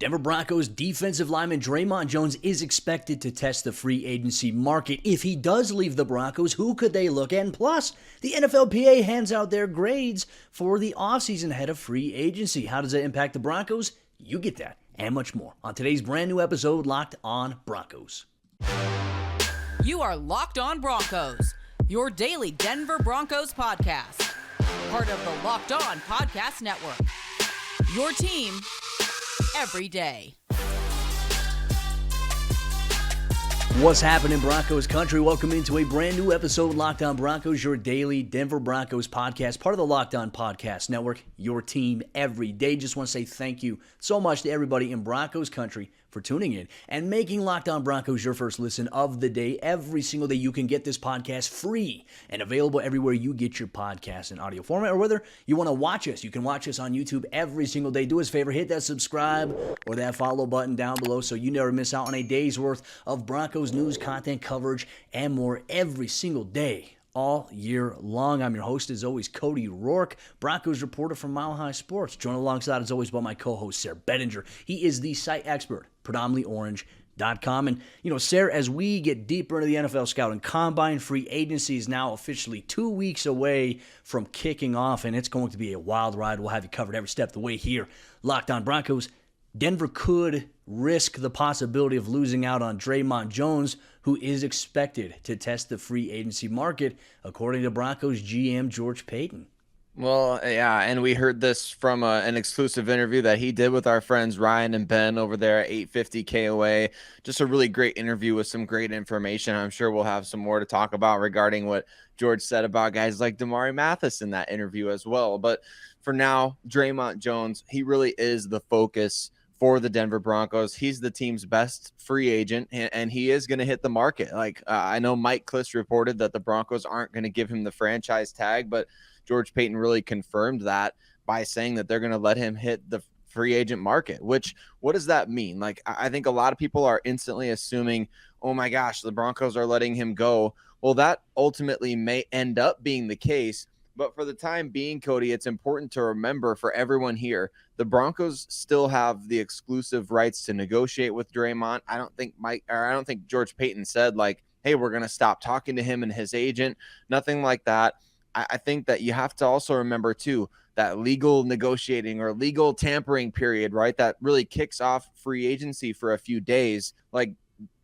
Denver Broncos defensive lineman Dre'Mont Jones is expected to test the free agency market. If he does leave the Broncos, who could they look at? And plus, the NFLPA hands out their grades for the offseason ahead of free agency. How does that impact the Broncos? You get that and much more on today's brand new episode, Locked On Broncos. You are Locked On Broncos, your daily Denver Broncos podcast. Part of the Locked On Podcast Network. Your team every day. What's happening, Broncos country? Welcome into a brand new episode, Locked On Broncos, your daily Denver Broncos podcast, part of the Locked On Podcast Network, your team every day. Just want to say thank you so much to everybody in Broncos country for tuning in and making Locked On Broncos your first listen of the day. Every single day you can get this podcast free and available everywhere you get your podcasts in audio format, or whether you want to watch us, you can watch us on YouTube every single day. Do us a favor, hit that subscribe or that follow button down below so you never miss out on a day's worth of Broncos news, content, coverage, and more every single day, all year long. I'm your host, as always, Cody Roark, Broncos reporter from Mile High Sports. Joined alongside, as always, by my co-host, Sayre Bedinger. He is the site expert, predominantlyorange.com. And, Sayre, as we get deeper into the NFL scouting combine, free agency is now officially 2 weeks away from kicking off, and it's going to be a wild ride. We'll have you covered every step of the way here. Locked On Broncos. Denver could risk the possibility of losing out on Dre'Mont Jones, who is expected to test the free agency market, according to Broncos GM George Paton. Well, yeah, and we heard this from an exclusive interview that he did with our friends Ryan and Ben over there at 850 KOA. Just a really great interview with some great information. I'm sure we'll have some more to talk about regarding what George said about guys like Damari Mathis in that interview as well. But for now, Dre'Mont Jones, he really is the focus for the Denver Broncos. He's the team's best free agent, and he is going to hit the market. I know Mike Klis reported that the Broncos aren't going to give him the franchise tag, but George Paton really confirmed that by saying that they're going to let him hit the free agent market, which, what does that mean? I think a lot of people are instantly assuming, oh my gosh, the Broncos are letting him go. Well, that ultimately may end up being the case. But for the time being, Cody, it's important to remember for everyone here, the Broncos still have the exclusive rights to negotiate with Dre'Mont. I don't think George Paton said hey, we're going to stop talking to him and his agent. Nothing like that. I think that you have to also remember too, that legal negotiating or legal tampering period, right? That really kicks off free agency for a few days.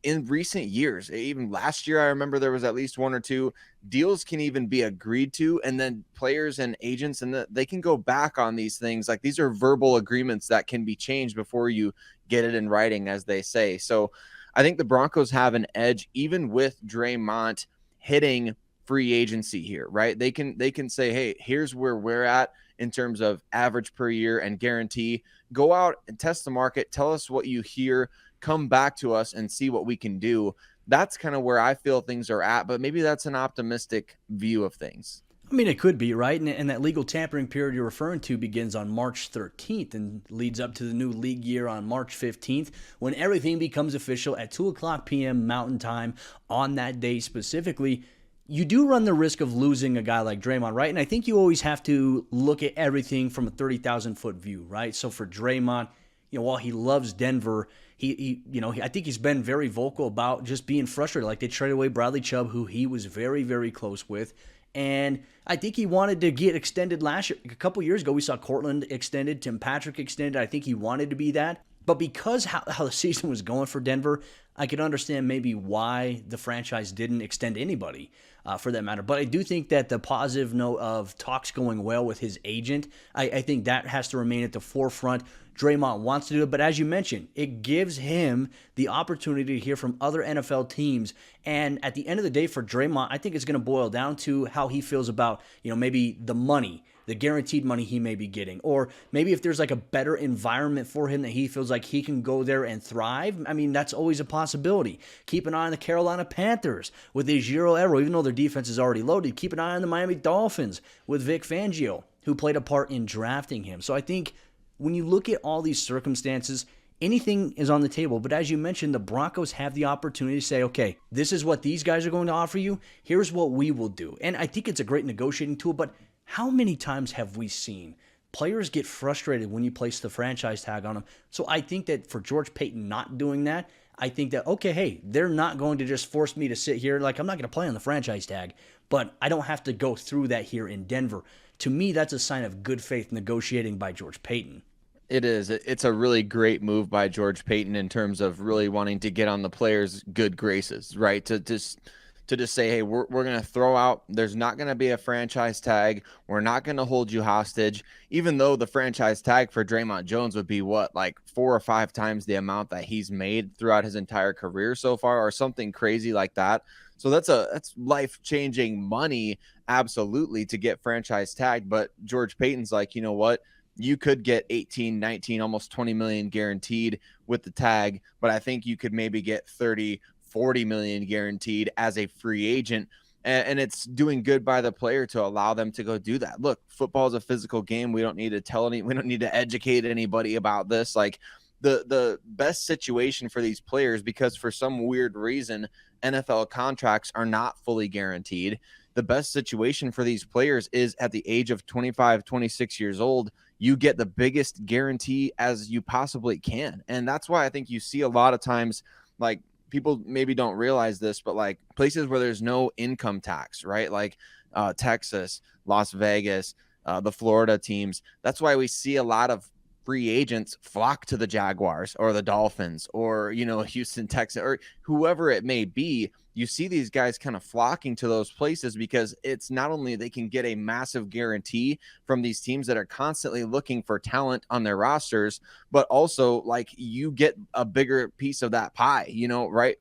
In recent years, even last year, I remember there was at least one or two deals can even be agreed to, and then players and agents, and they can go back on these things. These are verbal agreements that can be changed before you get it in writing, as they say. So I think the Broncos have an edge, even with Dre'Mont hitting free agency here, right? They can say, hey, here's where we're at in terms of average per year and guarantee. Go out and test the market. Tell us what you hear. Come back to us and see what we can do. That's kind of where I feel things are at, but maybe that's an optimistic view of things. I mean, it could be, right? And that legal tampering period you're referring to begins on March 13th and leads up to the new league year on March 15th, when everything becomes official at 2 o'clock p.m. Mountain Time on that day specifically. You do run the risk of losing a guy like Dre'Mont, right? And I think you always have to look at everything from a 30,000-foot view, right? So for Dre'Mont, while he loves Denver, I think he's been very vocal about just being frustrated. They traded away Bradley Chubb, who he was very, very close with. And I think he wanted to get extended last year. A couple years ago, we saw Cortland extended, Tim Patrick extended. I think he wanted to be that. But because how the season was going for Denver, I could understand maybe why the franchise didn't extend anybody for that matter. But I do think that the positive note of talks going well with his agent, I think that has to remain at the forefront. Dre'Mont wants to do it, but as you mentioned, it gives him the opportunity to hear from other NFL teams. And at the end of the day, for Dre'Mont, I think it's going to boil down to how he feels about, maybe the money, the guaranteed money he may be getting, or maybe if there's a better environment for him that he feels like he can go there and thrive. I mean, that's always a possibility. Keep an eye on the Carolina Panthers with Ejiro Evero, even though their defense is already loaded. Keep an eye on the Miami Dolphins with Vic Fangio, who played a part in drafting him. So I think when you look at all these circumstances, anything is on the table. But as you mentioned, the Broncos have the opportunity to say, okay, this is what these guys are going to offer you. Here's what we will do. And I think it's a great negotiating tool, but how many times have we seen players get frustrated when you place the franchise tag on them. So I think that for George Paton not doing that, I think that, okay, hey, they're not going to just force me to sit here. Like, I'm not going to play on the franchise tag, but I don't have to go through that here in Denver. To me, that's a sign of good faith negotiating by George Paton. It is. It's a really great move by George Paton in terms of really wanting to get on the players' good graces, right? To just say, hey, we're going to throw out, there's not going to be a franchise tag. We're not going to hold you hostage, even though the franchise tag for Dre'Mont Jones would be what, like 4 or 5 times the amount that he's made throughout his entire career so far, or something crazy like that. So that's life-changing money, absolutely, to get franchise tagged. But George Paton's like, you know what? You could get 18, 19, almost 20 million guaranteed with the tag, but I think you could maybe get 30, 40 million guaranteed as a free agent. And it's doing good by the player to allow them to go do that. Look, football is a physical game. We don't need to educate anybody about this. Like, the best situation for these players, because for some weird reason, NFL contracts are not fully guaranteed. The best situation for these players is at the age of 25, 26 years old, you get the biggest guarantee as you possibly can. And that's why I think you see a lot of times, like, people maybe don't realize this, but like places where there's no income tax, right? Like Texas, Las Vegas, the Florida teams. That's why we see a lot of free agents flock to the Jaguars or the Dolphins or, Houston Texans or whoever it may be. You see these guys kind of flocking to those places because it's not only they can get a massive guarantee from these teams that are constantly looking for talent on their rosters, but also like you get a bigger piece of that pie, right?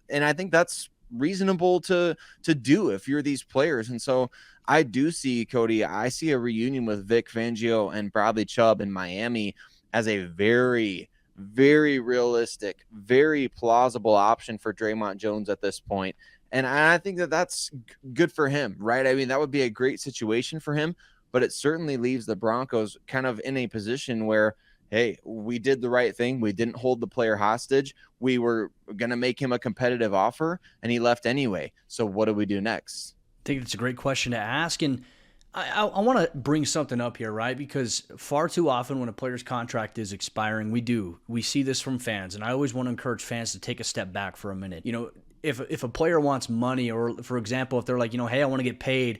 And I think that's reasonable to do if you're these players. And so I do see, Cody, I see a reunion with Vic Fangio and Bradley Chubb in Miami as a very, very realistic, very plausible option for Dre'Mont Jones at this point. And I think that that's good for him, right? I mean, that would be a great situation for him, but it certainly leaves the Broncos kind of in a position where, hey, we did the right thing. We didn't hold the player hostage. We were going to make him a competitive offer, and he left anyway. So what do we do next? I think it's a great question to ask, and I want to bring something up here, right? Because far too often when a player's contract is expiring, we see this from fans, and I always want to encourage fans to take a step back for a minute. If a player wants money, or for example, if they're like, hey, I want to get paid,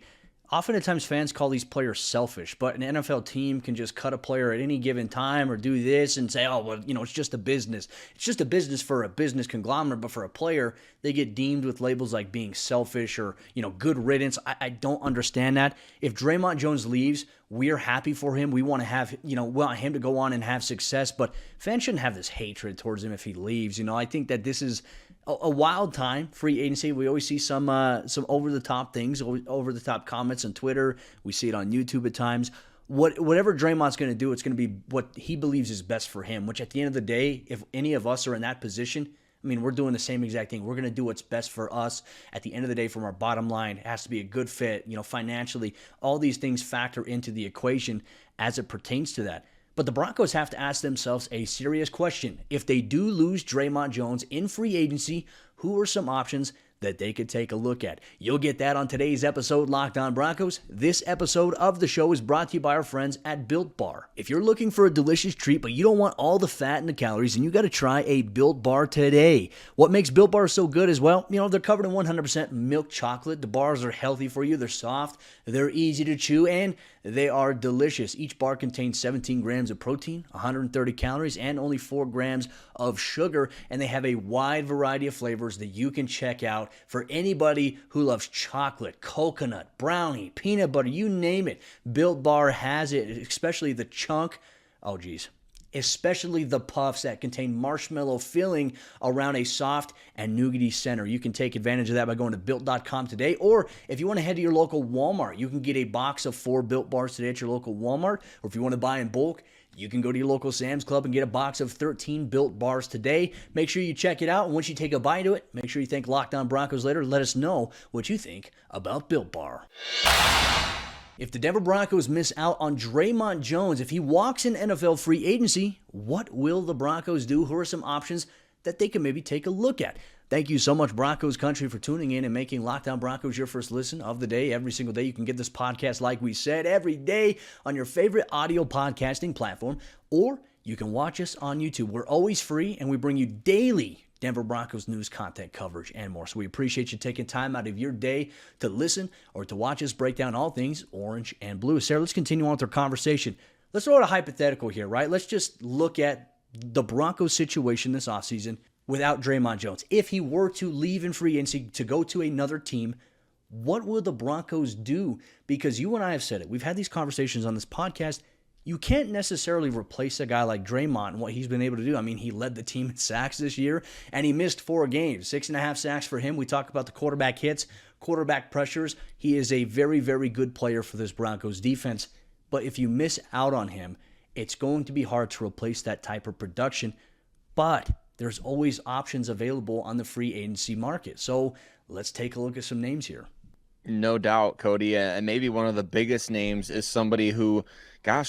oftentimes fans call these players selfish, but an NFL team can just cut a player at any given time or do this and say, oh, well, it's just a business. It's just a business for a business conglomerate, but for a player, they get deemed with labels like being selfish or, good riddance. I don't understand that. If Dre'Mont Jones leaves, we're happy for him. We want to have, want him to go on and have success, but fans shouldn't have this hatred towards him if he leaves. I think that this is a wild time, free agency. We always see some over-the-top things, over-the-top comments on Twitter. We see it on YouTube at times. Whatever Dre'Mont's going to do, it's going to be what he believes is best for him, which at the end of the day, if any of us are in that position, we're doing the same exact thing. We're going to do what's best for us. At the end of the day, from our bottom line, it has to be a good fit, financially. All these things factor into the equation as it pertains to that. But the Broncos have to ask themselves a serious question. If they do lose Dre'Mont Jones in free agency, who are some options that they could take a look at? You'll get that on today's episode, Locked On Broncos. This episode of the show is brought to you by our friends at Built Bar. If you're looking for a delicious treat, but you don't want all the fat and the calories, then you got to try a Built Bar today. What makes Built Bar so good is, well, they're covered in 100% milk chocolate. The bars are healthy for you. They're soft, they're easy to chew, and they are delicious. Each bar contains 17 grams of protein, 130 calories, and only 4 grams of sugar. And they have a wide variety of flavors that you can check out for anybody who loves chocolate, coconut, brownie, peanut butter, you name it. Built Bar has it, especially the chunk. Oh, geez. Especially the puffs that contain marshmallow filling around a soft and nougaty center. You can take advantage of that by going to Built.com today, or if you want to head to your local Walmart, you can get a box of 4 Built Bars today at your local Walmart, or if you want to buy in bulk, you can go to your local Sam's Club and get a box of 13 Built Bars today. Make sure you check it out, and once you take a bite of it, make sure you thank Locked On Broncos later. Let us know what you think about Built Bar. If the Denver Broncos miss out on Dre'Mont Jones, if he walks in NFL free agency, what will the Broncos do? Who are some options that they can maybe take a look at. Thank you so much, Broncos Country, for tuning in and making Locked On Broncos your first listen of the day. Every single day, you can get this podcast, like we said, every day on your favorite audio podcasting platform, or you can watch us on YouTube. We're always free, and we bring you daily Denver Broncos news, content, coverage, and more. So we appreciate you taking time out of your day to listen or to watch us break down all things orange and blue. Sayre, let's continue on with our conversation. Let's throw out a hypothetical here, right? Let's just look at the Broncos situation this offseason without Dre'Mont Jones. If he were to leave in free agency to go to another team, what will the Broncos do? Because you and I have said it. We've had these conversations on this podcast. You can't necessarily replace a guy like Dre'Mont and what he's been able to do. I mean, he led the team in sacks this year, and he missed 4 games. 6.5 sacks for him. We talk about the quarterback hits, quarterback pressures. He is a very, very good player for this Broncos defense. But if you miss out on him, it's going to be hard to replace that type of production. But there's always options available on the free agency market. So let's take a look at some names here. No doubt, Cody. And maybe one of the biggest names is somebody who,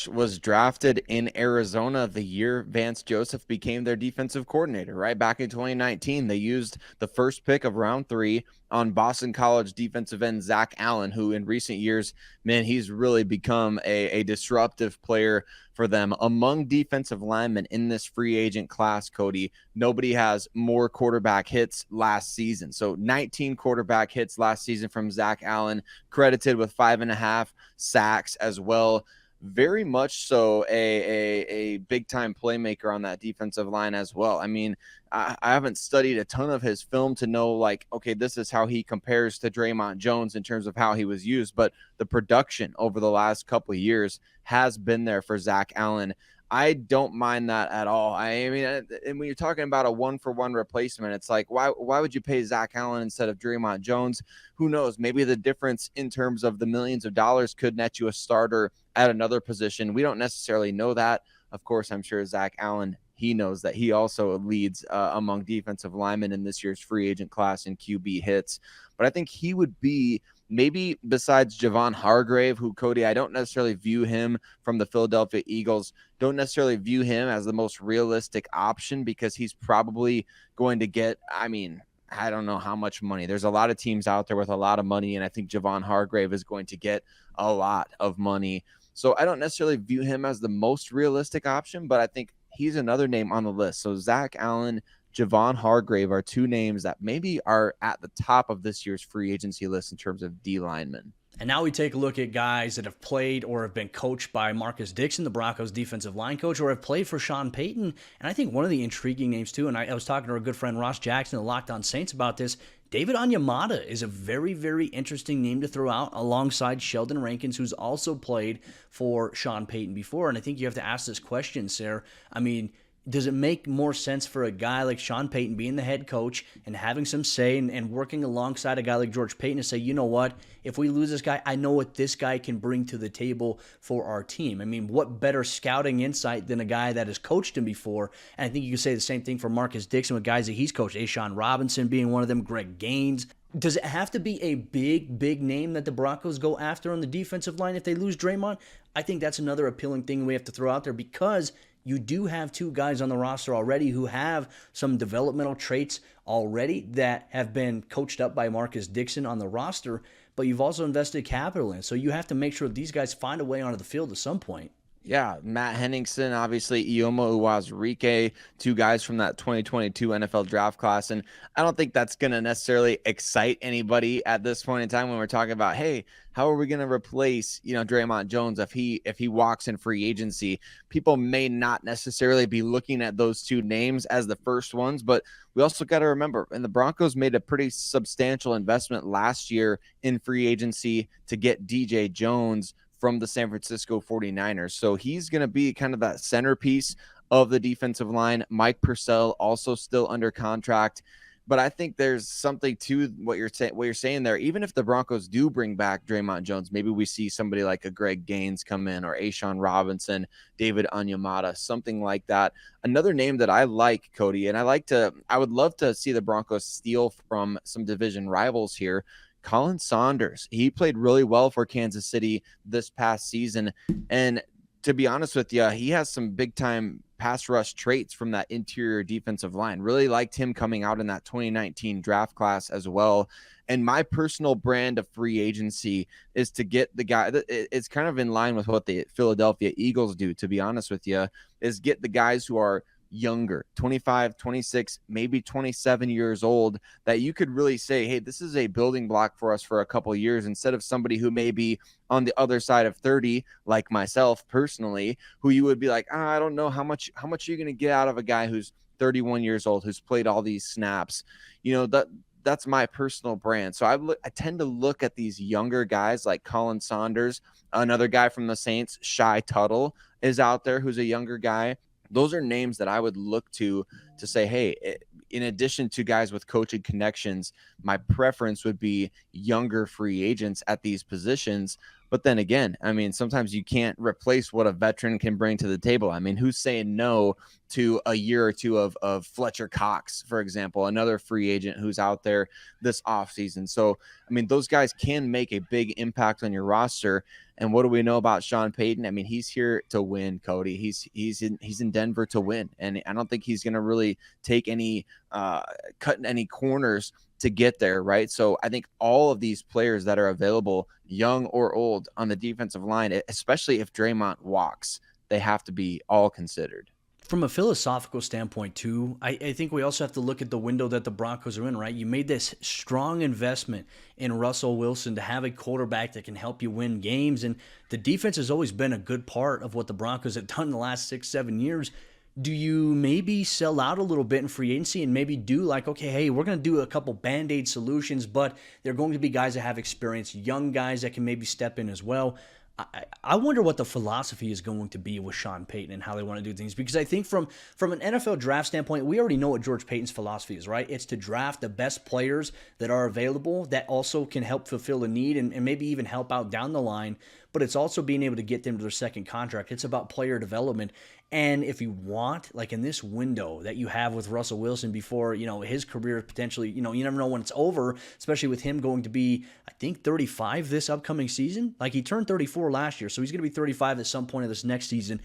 was drafted in Arizona the year Vance Joseph became their defensive coordinator, right? Back in 2019, they used the first pick of round 3 on Boston College defensive end Zach Allen, who in recent years, man, he's really become a disruptive player for them. Among defensive linemen in this free agent class, Cody, nobody has more quarterback hits last season. So 19 quarterback hits last season from Zach Allen, credited with 5.5 sacks as well. Very much so a big-time playmaker on that defensive line as well. I mean, I haven't studied a ton of his film to know, like, okay, this is how he compares to Dre'Mont Jones in terms of how he was used, but the production over the last couple of years has been there for Zach Allen. I don't mind that at all. I mean, and when you're talking about a 1-for-1 replacement, it's like, why would you pay Zach Allen instead of Dre'Mont Jones? Who knows? Maybe the difference in terms of the millions of dollars could net you a starter at another position. We don't necessarily know that. Of course, I'm sure Zach Allen, he knows that he also leads among defensive linemen in this year's free agent class in QB hits. But I think he would be, maybe besides Javon Hargrave, who, Cody, I don't necessarily view him from the Philadelphia Eagles, don't necessarily view him as the most realistic option because he's probably going to get, I mean, I don't know how much money. There's a lot of teams out there with a lot of money, and I think Javon Hargrave is going to get a lot of money. So I don't necessarily view him as the most realistic option, but I think he's another name on the list. So Zach Allen, Javon Hargrave are 2 names that maybe are at the top of this year's free agency list in terms of D linemen. And now we take a look at guys that have played or have been coached by Marcus Dixon, the Broncos defensive line coach, or have played for Sean Payton. And I think one of the intriguing names too, and I was talking to our good friend Ross Jackson of Locked On Saints about this, David Onyemata is a very, very interesting name to throw out alongside Sheldon Rankins, who's also played for Sean Payton before. And I think you have to ask this question, Sayre. I mean, does it make more sense for a guy like Sean Payton being the head coach and having some say and working alongside a guy like George Payton to say, you know what, if we lose this guy, I know what this guy can bring to the table for our team. I mean, what better scouting insight than a guy that has coached him before? And I think you can say the same thing for Marcus Dixon with guys that he's coached, Ashawn Robinson being one of them, Greg Gaines. Does it have to be a big, big name that the Broncos go after on the defensive line if they lose Dre'Mont? I think that's another appealing thing we have to throw out there because you do have 2 guys on the roster already who have some developmental traits already that have been coached up by Marcus Dixon on the roster, but you've also invested capital in. So you have to make sure these guys find a way onto the field at some point. Yeah, Matt Henningsen, obviously Ioma Uwazurike, 2 guys from that 2022 NFL draft class. And I don't think that's going to necessarily excite anybody at this point in time when we're talking about, hey, how are we going to replace, Dre'Mont Jones if he walks in free agency? People may not necessarily be looking at those 2 names as the first ones, but we also got to remember, and the Broncos made a pretty substantial investment last year in free agency to get DJ Jones from the San Francisco 49ers. So he's going to be kind of that centerpiece of the defensive line. Mike Purcell also still under contract. But I think there's something to what you're saying there. Even if the Broncos do bring back Dre'Mont Jones, maybe we see somebody like a Greg Gaines come in, or Ashawn Robinson, David Onyemata, something like that. Another name that I like, Cody, and I would love to see the Broncos steal from some division rivals here, Colin Saunders. He played really well for Kansas City this past season. And to be honest with you, he has some big time pass rush traits from that interior defensive line. Really liked him coming out in that 2019 draft class as well. And my personal brand of free agency is to get the guy that it's kind of in line with what the Philadelphia Eagles do, to be honest with you, is get the guys who are younger, 25, 26, maybe 27 years old, that you could really say, hey, this is a building block for us for a couple of years, instead of somebody who may be on the other side of 30, like myself personally, who you would be like, I don't know how much are you going to get out of a guy who's 31 years old, who's played all these snaps. That's my personal brand. So I tend to look at these younger guys like Colin Saunders, another guy from the Saints, Shy Tuttle is out there, who's a younger guy. Those are names that I would look to say, hey, in addition to guys with coaching connections, my preference would be younger free agents at these positions. But then again, I mean, sometimes you can't replace what a veteran can bring to the table. I mean, who's saying no to a year or two of Fletcher Cox, for example, another free agent who's out there this offseason? So, I mean, those guys can make a big impact on your roster. And what do we know about Sean Payton? I mean, he's here to win, Cody. He's in Denver to win. And I don't think he's going to really take any cutting any corners to get there, right? So I think all of these players that are available, young or old, on the defensive line, especially if Dre'Mont walks, they have to be all considered. From a philosophical standpoint, too, I think we also have to look at the window that the Broncos are in, right? You made this strong investment in Russell Wilson to have a quarterback that can help you win games, and the defense has always been a good part of what the Broncos have done in the last 6-7 years. Do you maybe sell out a little bit in free agency and maybe do like, okay, hey, we're going to do a couple Band-Aid solutions, but they're going to be guys that have experience, young guys that can maybe step in as well? I wonder what the philosophy is going to be with Sean Payton and how they want to do things, because I think from an NFL draft standpoint, we already know what George Payton's philosophy is, right? It's to draft the best players that are available that also can help fulfill a need and maybe even help out down the line, but it's also being able to get them to their second contract. It's about player development. And if you want, like in this window that you have with Russell Wilson before, his career potentially, you never know when it's over, especially with him going to be, I think, 35 this upcoming season. Like he turned 34 last year, so he's going to be 35 at some point of this next season.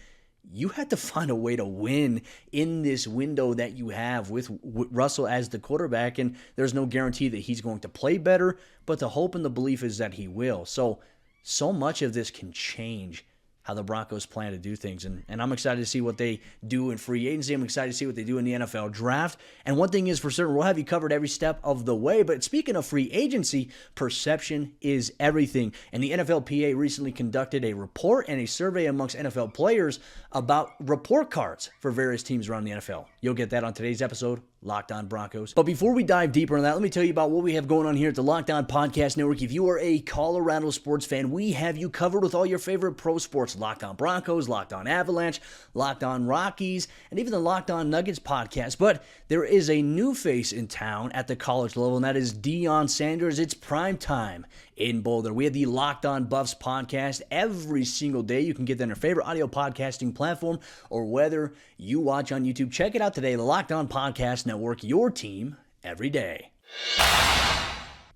You had to find a way to win in this window that you have with Russell as the quarterback, and there's no guarantee that he's going to play better, but the hope and the belief is that he will. So much of this can change how the Broncos plan to do things. And I'm excited to see what they do in free agency. I'm excited to see what they do in the NFL draft. And one thing is for certain, we'll have you covered every step of the way. But speaking of free agency, perception is everything. And the NFLPA recently conducted a report and a survey amongst NFL players about report cards for various teams around the NFL. You'll get that on today's episode, Locked On Broncos. But before we dive deeper into that, let me tell you about what we have going on here at the Locked On Podcast Network. If you are a Colorado sports fan, we have you covered with all your favorite pro sports. Locked On Broncos, Locked On Avalanche, Locked On Rockies, and even the Locked On Nuggets podcast. But there is a new face in town at the college level, and that is Deion Sanders. It's prime time in Boulder. We have the Locked On Buffs podcast every single day. You can get that on your favorite audio podcasting platform, or whether you watch on YouTube. Check it out today, the Locked On Podcast Network, your team every day.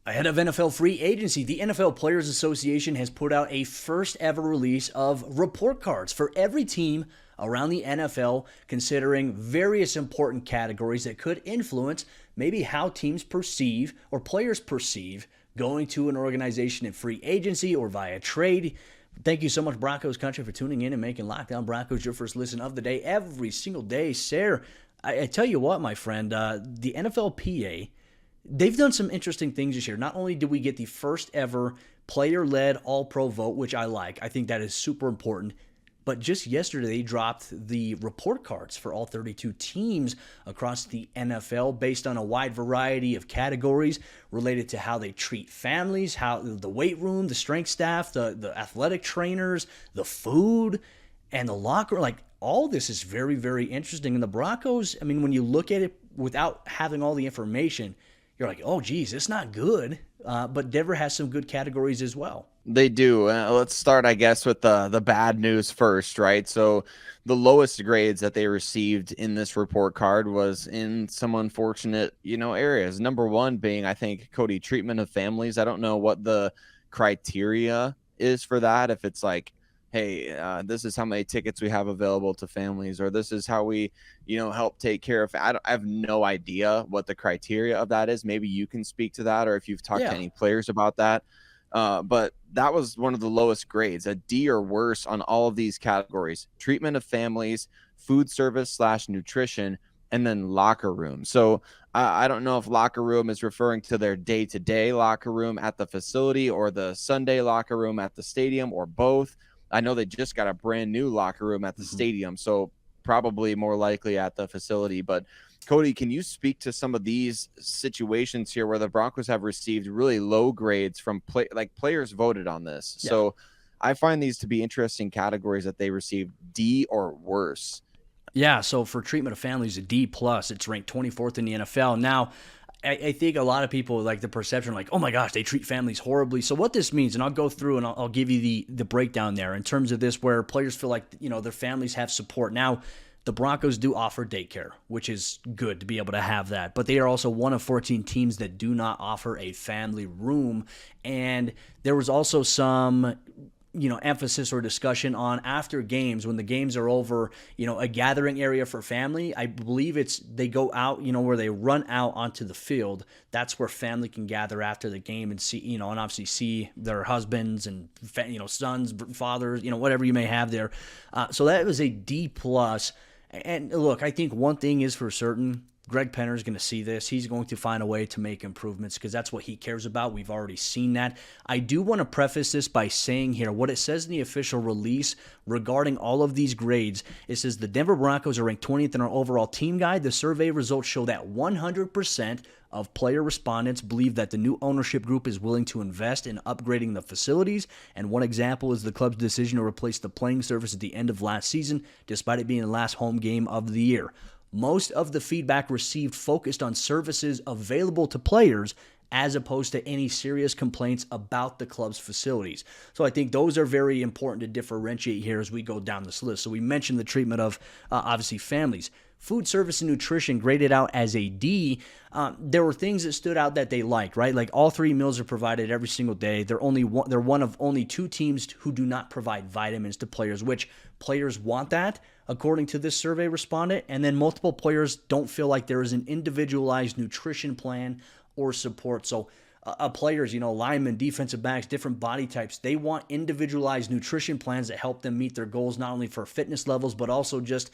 Ahead of NFL free agency, the NFL Players Association has put out a first ever release of report cards for every team around the NFL, considering various important categories that could influence maybe how teams perceive or players perceive going to an organization in free agency or via trade. Thank you so much, Broncos Country, for tuning in and making Locked On Broncos your first listen of the day every single day. Sayre, I tell you what, my friend, the NFLPA, they've done some interesting things this year. Not only did we get the first ever player-led All-Pro vote, which I like. I think that is super important. But just yesterday, they dropped the report cards for all 32 teams across the NFL based on a wide variety of categories related to how they treat families, how the weight room, the strength staff, the athletic trainers, the food, and the locker. Like, all this is very, very interesting. And the Broncos, I mean, when you look at it without having all the information, you're like, oh, geez, it's not good. But Denver has some good categories as well. They do. Let's start, I guess, with the bad news first, right? So the lowest grades that they received in this report card was in some unfortunate, areas. Number one being, I think, Cody, treatment of families. I don't know what the criteria is for that. If it's like, hey, this is how many tickets we have available to families, or this is how we, help take care of. I have no idea what the criteria of that is. Maybe you can speak to that, or if you've talked to Yeah. any players about that. But that was one of the lowest grades, a D or worse on all of these categories: treatment of families, food service / nutrition, and then locker room. So I don't know if locker room is referring to their day-to-day locker room at the facility or the Sunday locker room at the stadium, or both. I know they just got a brand new locker room at the stadium, so probably more likely at the facility. But Cody, can you speak to some of these situations here where the Broncos have received really low grades from players voted on this? Yeah. So I find these to be interesting categories that they received D or worse. Yeah, so for treatment of families, a D plus, it's ranked 24th in the NFL. Now, I think a lot of people like the perception, like, oh my gosh, they treat families horribly. So what this means, and I'll go through and I'll give you the breakdown there in terms of this, where players feel like their families have support. Now, the Broncos do offer daycare, which is good to be able to have that. But they are also one of 14 teams that do not offer a family room. And there was also some emphasis or discussion on after games, when the games are over, a gathering area for family. I believe they go out, where they run out onto the field. That's where family can gather after the game and see, and obviously see their husbands and, sons, fathers, whatever you may have there. So that was a D plus. And look, I think one thing is for certain: Greg Penner is going to see this. He's going to find a way to make improvements because that's what he cares about. We've already seen that. I do want to preface this by saying here what it says in the official release regarding all of these grades. It says the Denver Broncos are ranked 20th in our overall team guide. The survey results show that 100% of player respondents believe that the new ownership group is willing to invest in upgrading the facilities. And one example is the club's decision to replace the playing surface at the end of last season, despite it being the last home game of the year. Most of the feedback received focused on services available to players as opposed to any serious complaints about the club's facilities. So I think those are very important to differentiate here as we go down this list. So we mentioned the treatment of, obviously, families. Food service and nutrition graded out as a D. There were things that stood out that they liked, right? Like all 3 meals are provided every single day. They're one of only 2 teams who do not provide vitamins to players, which players want that, according to this survey respondent. And then multiple players don't feel like there is an individualized nutrition plan or support. So players, linemen, defensive backs, different body types, they want individualized nutrition plans that help them meet their goals, not only for fitness levels, but also just,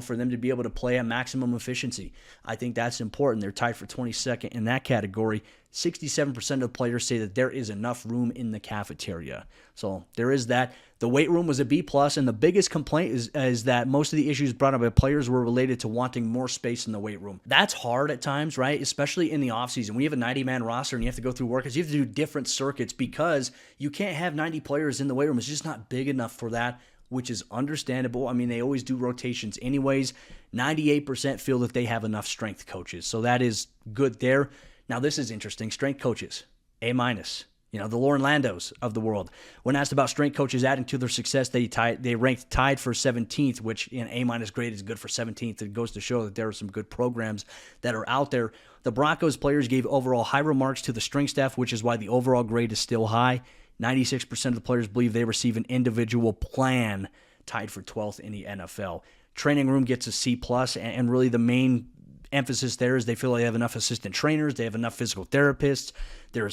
for them to be able to play at maximum efficiency. I think that's important. They're tied for 22nd in that category. 67% of players say that there is enough room in the cafeteria. So there is that. The weight room was a B+, and the biggest complaint is that most of the issues brought up by players were related to wanting more space in the weight room. That's hard at times, right? Especially in the offseason. When you have a 90-man roster and you have to go through workouts, you have to do different circuits because you can't have 90 players in the weight room. It's just not big enough for that, which is understandable. I mean, they always do rotations anyways. 98% feel that they have enough strength coaches, so that is good there. Now, this is interesting. Strength coaches, A-. The Lauren Landos of the world. When asked about strength coaches adding to their success, they ranked tied for 17th, which in A- grade is good for 17th. It goes to show that there are some good programs that are out there. The Broncos players gave overall high remarks to the strength staff, which is why the overall grade is still high. 96% of the players believe they receive an individual plan, tied for 12th in the NFL. Training room gets a C+, and really the main emphasis there is they feel like they have enough assistant trainers, they have enough physical therapists. There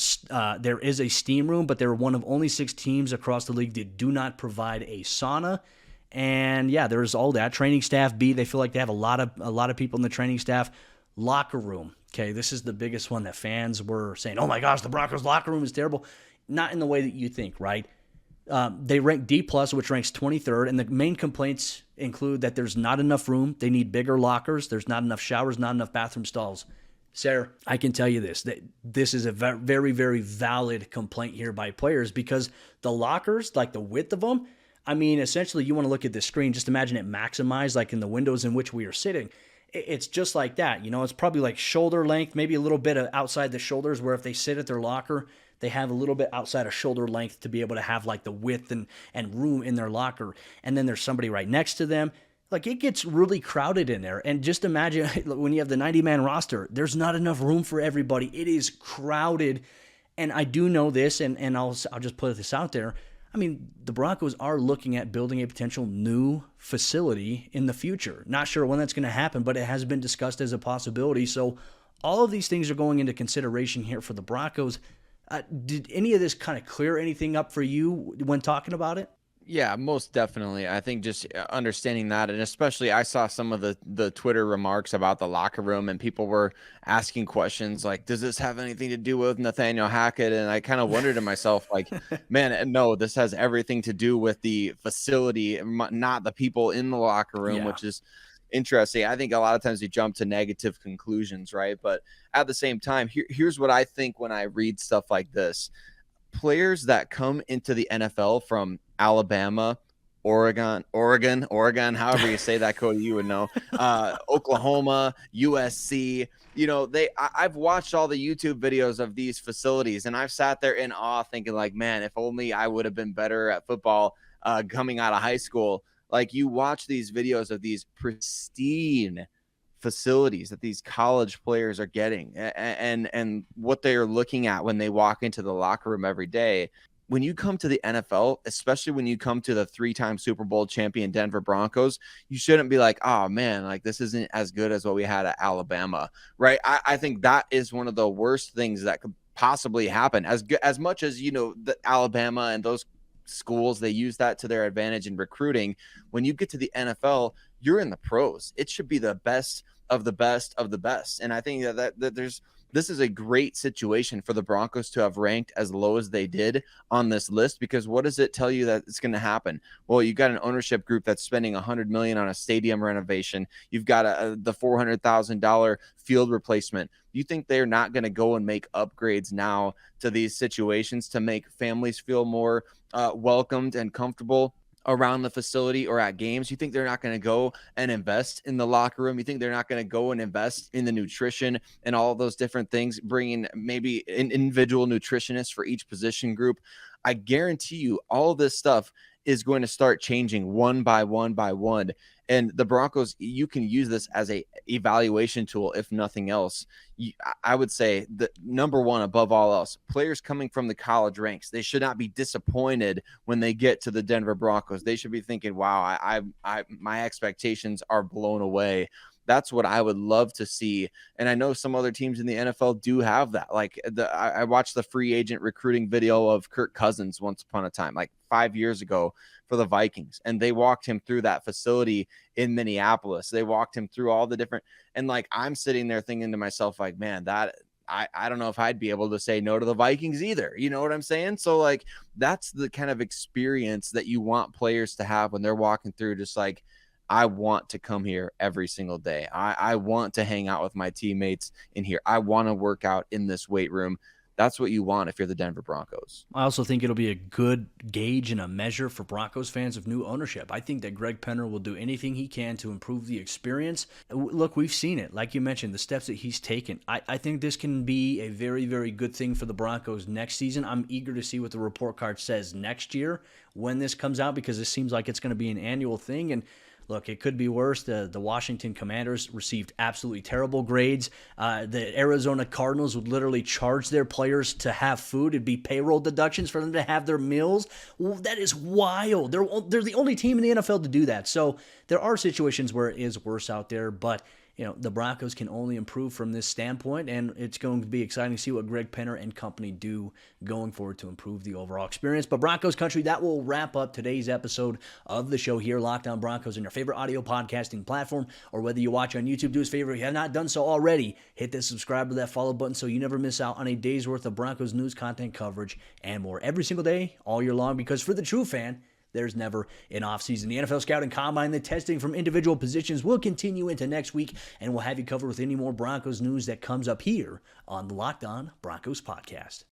is a steam room, but they're one of only 6 teams across the league that do not provide a sauna. And yeah, there's all that. Training staff B, they feel like they have a lot of people in the training staff. Locker room, okay, this is the biggest one that fans were saying, oh my gosh, the Broncos locker room is terrible. Not in the way that you think, right? They rank D+, which ranks 23rd, and the main complaints include that there's not enough room. They need bigger lockers. There's not enough showers, not enough bathroom stalls. Sayre, I can tell you this, that this is a very, very valid complaint here by players because the lockers, like the width of them, I mean, essentially you want to look at the screen, just imagine it maximized like in the windows in which we are sitting. It's just like that. It's probably like shoulder length, maybe a little bit of outside the shoulders where if they sit at their locker, they have a little bit outside of shoulder length to be able to have like the width and room in their locker. And then there's somebody right next to them. Like it gets really crowded in there. And just imagine when you have the 90-man roster, there's not enough room for everybody. It is crowded. And I do know this, and I'll just put this out there. I mean, the Broncos are looking at building a potential new facility in the future. Not sure when that's going to happen, but it has been discussed as a possibility. So all of these things are going into consideration here for the Broncos. Did any of this kind of clear anything up for you when talking about it? Yeah, most definitely. I think just understanding that, and especially I saw some of the Twitter remarks about the locker room, and people were asking questions like, "Does this have anything to do with Nathaniel Hackett?" And I kind of wondered to myself, like, "Man, no, this has everything to do with the facility, not the people in the locker room," Yeah. which is interesting. I think a lot of times you jump to negative conclusions, right? But at the same time, here's what I think when I read stuff like this. Players that come into the NFL from Alabama, Oregon, however you say that, Cody, you would know, Oklahoma, USC, I've watched all the YouTube videos of these facilities, and I've sat there in awe thinking like, man, if only I would have been better at football coming out of high school. Like, you watch these videos of these pristine facilities that these college players are getting and what they are looking at when they walk into the locker room every day. When you come to the NFL, especially when you come to the 3-time Super Bowl champion Denver Broncos, you shouldn't be like, oh man, like this isn't as good as what we had at Alabama, right? I think that is one of the worst things that could possibly happen. As much as, the Alabama and those schools, they use that to their advantage in recruiting. When you get to the NFL, you're in the pros. It should be the best of the best of the best. And I think that this is a great situation for the Broncos to have ranked as low as they did on this list, because what does it tell you that it's going to happen? Well, you got an ownership group that's spending $100 million on a stadium renovation. You've got the $400,000 field replacement. You think they're not going to go and make upgrades now to these situations to make families feel more welcomed and comfortable around the facility or at games? You think they're not going to go and invest in the locker room? You think they're not going to go and invest in the nutrition and all of those different things, bringing maybe an individual nutritionist for each position group? I guarantee you all of this stuff is going to start changing one by one by one. And the Broncos, you can use this as a evaluation tool, if nothing else. I would say that number one, above all else, players coming from the college ranks, they should not be disappointed when they get to the Denver Broncos. They should be thinking, wow, my expectations are blown away. That's what I would love to see. And I know some other teams in the NFL do have that. Like I watched the free agent recruiting video of Kirk Cousins once upon a time, like 5 years ago, for the Vikings. And they walked him through that facility in Minneapolis. They walked him through all the different, and like, I'm sitting there thinking to myself, like, man, that I don't know if I'd be able to say no to the Vikings either. You know what I'm saying? So like, that's the kind of experience that you want players to have when they're walking through, just like, I want to come here every single day. I want to hang out with my teammates in here. I want to work out in this weight room. That's what you want if you're the Denver Broncos. I also think it'll be a good gauge and a measure for Broncos fans of new ownership. I think that Greg Penner will do anything he can to improve the experience. Look, we've seen it. Like you mentioned, the steps that he's taken. I think this can be a very, very good thing for the Broncos next season. I'm eager to see what the report card says next year when this comes out, because it seems like it's going to be an annual thing. And look, it could be worse. The Washington Commanders received absolutely terrible grades. The Arizona Cardinals would literally charge their players to have food. It'd be payroll deductions for them to have their meals. Well, that is wild. They're the only team in the NFL to do that. So there are situations where it is worse out there, but the Broncos can only improve from this standpoint, and it's going to be exciting to see what Greg Penner and company do going forward to improve the overall experience. But Broncos country, that will wrap up today's episode of the show here, Locked On Broncos, on your favorite audio podcasting platform, or whether you watch on YouTube. Do us a favor, if you have not done so already, hit that subscribe to that follow button so you never miss out on a day's worth of Broncos news, content, coverage, and more every single day, all year long, because for the true fan, there's never an offseason. The NFL Scouting Combine, the testing from individual positions will continue into next week, and we'll have you covered with any more Broncos news that comes up here on the Locked On Broncos podcast.